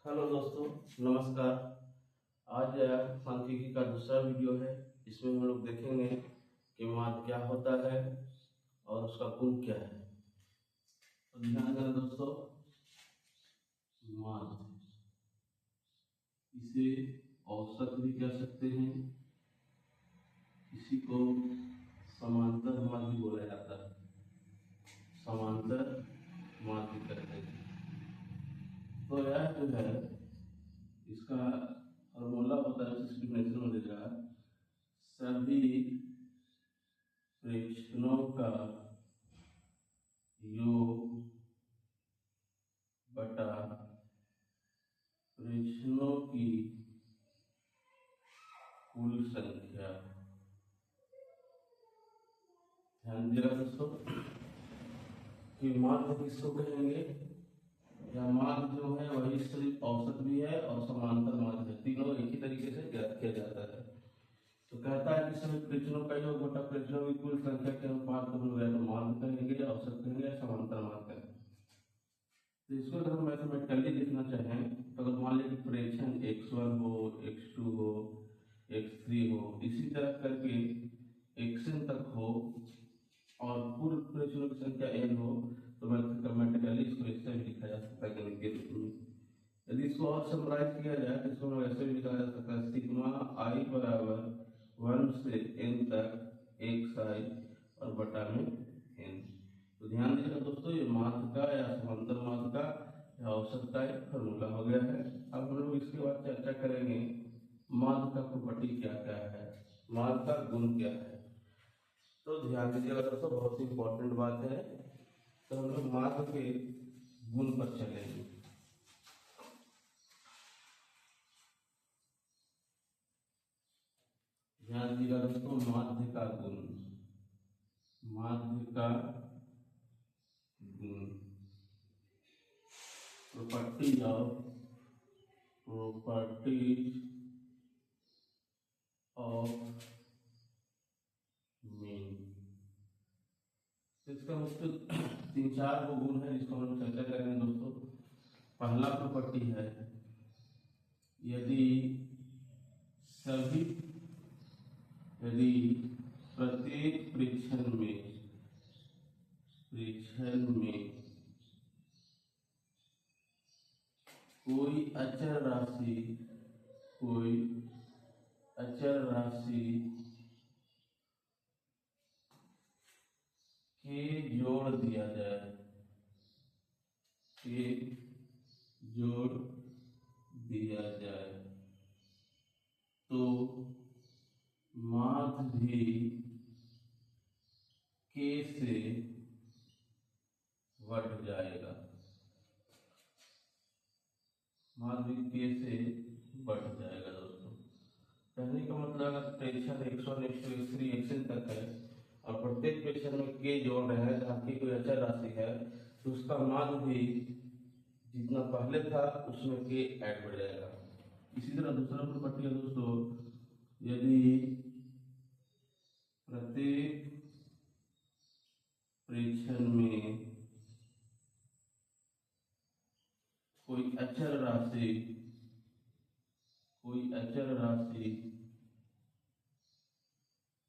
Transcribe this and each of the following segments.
Hello दोस्तों, नमस्कार। आज सांख्यिकी का दूसरा वीडियो है। इसमें हम लोग देखेंगे कि माध्य क्या होता है और उसका गुण क्या है। तो ध्यान देना दोस्तों, माध्य इसे औसत भी कह सकते हैं, इसी को समांतर माध्य बोला जाता है। समांतर माध्य कहते हैं। तो यह जो है इसका फॉर्मूला होता है, इसकी डेफिनेशन में देगा सभी प्रेक्षणों का योग बटा प्रेक्षणों की कुल संख्या। ध्यान दिएगा दोस्तों कि माध्य किसको कहेंगे, या माध्य जो है वही सिर्फ औसत भी है और समांतर माध्य है, तीनों एक ही तरीके से ज्ञात किया जाता है। तो कहता है कि सभी प्रेक्षणों का योग बटा प्रेक्षणों की कुल संख्या के अनुपात को हम या तो माध्य कहेंगे, औसत कहेंगे या समांतर माध्य कहेंगे। तो इसको अगर हम मैथमेटिकली लिखना चाहें तो अगर मान लीजिए कि प्रेक्षण x1 हो, x2 हो, x3 हो, इसी तरह करके xn तक हो और कुल प्रेक्षणों की संख्या n हो, तो मैथमेटिकली इसको इस तरह लिखा जा सकता है गणित के रूप में। यदि इसको और समराइज किया जाए तो इसको हम ऐसे भी लिखा जा सकता है सिग्मा i बराबर 1 से n तक xi और बटा में n। तो ध्यान दीजिएगा दोस्तों, ये माध्य का या समांतर माध्य का या औसत का एक फॉर्मूला हो गया है। अब हम लोग इसके बाद चर्चा करेंगे माध्य का प्रॉपर्टी क्या क्या है, माध्य का गुण क्या है। तो ध्यान दीजिएगा दोस्तों, बहुत ही इंपॉर्टेंट बात है। तो हम लोग माध्य के गुण पर चलेंगे। ध्यान दीजिएगा दोस्तों, माध्य का गुण, माध्य का गुण, properties of mean। इसका मुख्य तीन चार वो गुण है जिसको हम लोग चर्चा करेंगे दोस्तों। पहला प्रॉपर्टी है, यदि प्रत्येक प्रेक्षण में कोई अचर राशि के जोड़ दिया जाए तो माध्य भी k से बढ़ जाएगा। माध्य k से बढ़ जाएगा दोस्तों। कहने का मतलब अगर प्रेक्षण x1 x2 x3 xn तक है और प्रत्येक प्रेक्षण में k जोड़ रहे हैं जहाँ की कोई अचर राशि है, तो उसका माध्य भी जितना पहले था उसमें k ऐड बढ़ जाएगा। इसी तरह दूसरा प्रॉपर्टी है दोस्तों, यदि प्रत्येक प्रेक्षण में कोई अचर राशि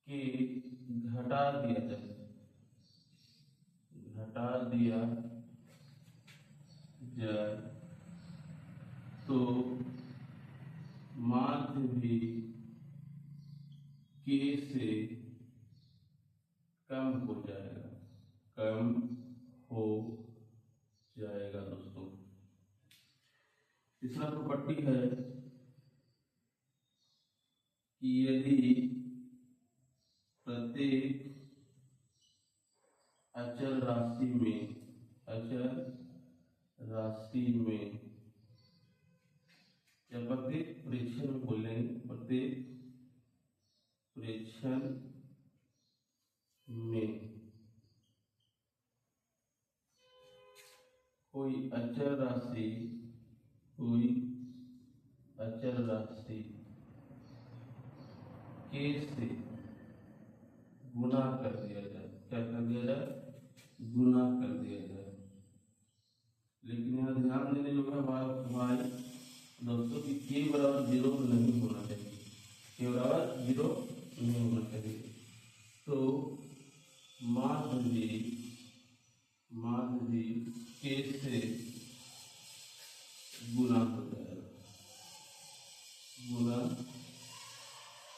के घटा दिया जाए तो माध्य भी k से कम हो जाएगा दोस्तों। तीसरा प्रॉपर्टी है कि यदि प्रत्येक अचर राशि में या प्रत्येक प्रेक्षण में बोलेंगे, प्रत्येक प्रेक्षण में कोई अचर राशि k से गुना कर दिया जाए। क्या कर दिया जाए? गुना कर दिया जाए। लेकिन यहाँ ध्यान देने योग्य बात दोस्तों कि के बराबर 0 नहीं होना चाहिए, के बराबर 0 नहीं होना चाहिए। तो मान लीजिए के से गुना हो जाएगा, गुना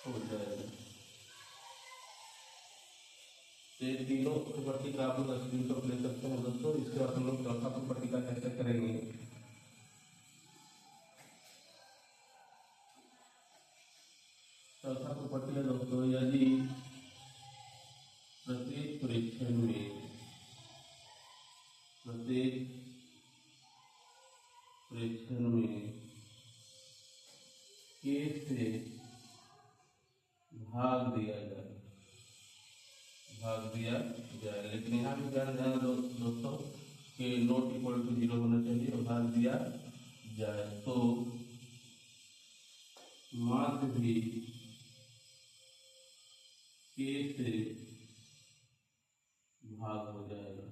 हो जाएगा। ये तीनों प्रॉपर्टी का आप लोग स्क्रीनशॉट ले सकते हैं दोस्तों। इसके बाद हम लोग चौथा प्रॉपर्टी का कैसे करेंगे। चौथा प्रॉपर्टी है दोस्तों, यदि प्रत्येक परीक्षण में के से भाग दिया जाए, लेकिन यहाँ भी ध्यान देना दोस्तों कि नॉट इक्वल टू 0 होना चाहिए और भाग दिया जाए। तो माध्य भी के से भाग हो जाएगा।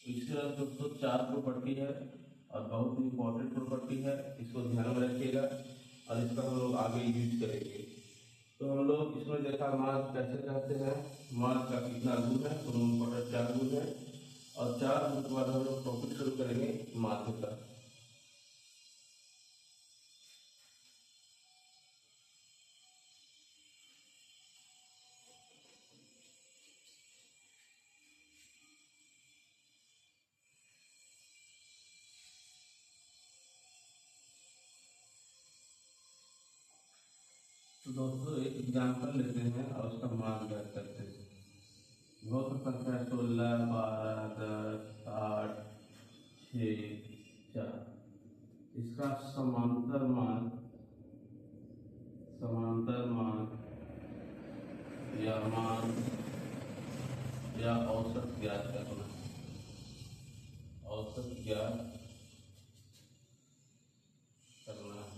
इसके बाद दोस्तों 4 प्रॉपर्टी है और बहुत ही इंपॉर्टेंट प्रॉपर्टी है, इसको ध्यान में रखिएगा और इसका हम लोग आगे यूज करेंगे। तो हम लोग इसमें देखा मास कैसे कहते हैं, मास का कितना गुण है, तो इम्पोर्टेंट 4 गुण है और 4 गुण के बाद हम लोग टॉपिक शुरू करेंगे माध्य का। तो दोस्तों एक एग्जाम्पल लेते हैं और उसका मान ज्ञात करते हैं। बहुत संख्या 16, 12, 10, 8, 6, 4। इसका समांतर मान या औसत ज्ञात करना, औसत ज्ञात करना है।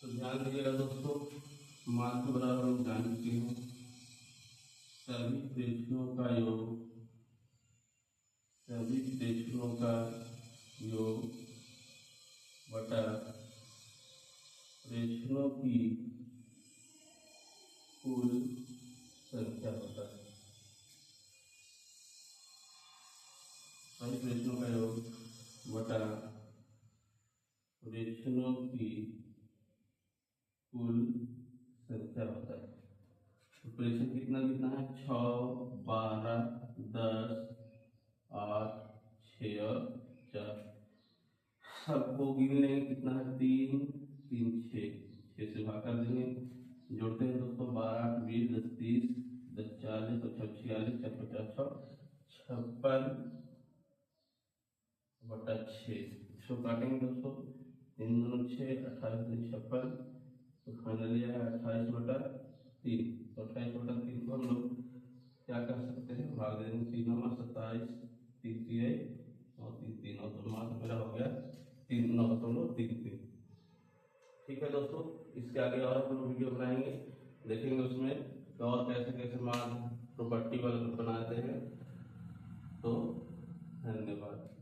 तो ध्यान दीजिएगा दोस्तों, मान के बराबर हम जान चुके हैं सभी प्रेक्षणों का योग बटा प्रेक्षणों की कुल संख्या होता है। सभी प्रेक्षणों का योग बटा प्रेक्षणों की कुल संख्या होता है। तो प्रेक्षण कितना है 6, 12, 10, 8, 6 और 4। सबको गिन लेंगे, कितना है 3, 3, 6 से भाग कर देंगे। जोड़ते हैं दोस्तों 12, 8, 20, 10, 30, 10, 40 और 6, 46, 4, 50, 56 बटा 6। इसको काटेंगे दोस्तों, 3 दूनी 6, 28 दूनी 56, तो फाइनली आया 28 बटा 3। तो 28 बटा 3 को हम लोग क्या कर सकते हैं, भाग देंगे 3 में 27, 3 3 और 3 3 और तो मान मेरा हो गया 3.33। ठीक है दोस्तों, इसके आगे और हम लोग वीडियो बनाएंगे, देखेंगे उसमें और कैसे कैसे मान प्रॉपर्टी वाले बनाते हैं। तो धन्यवाद।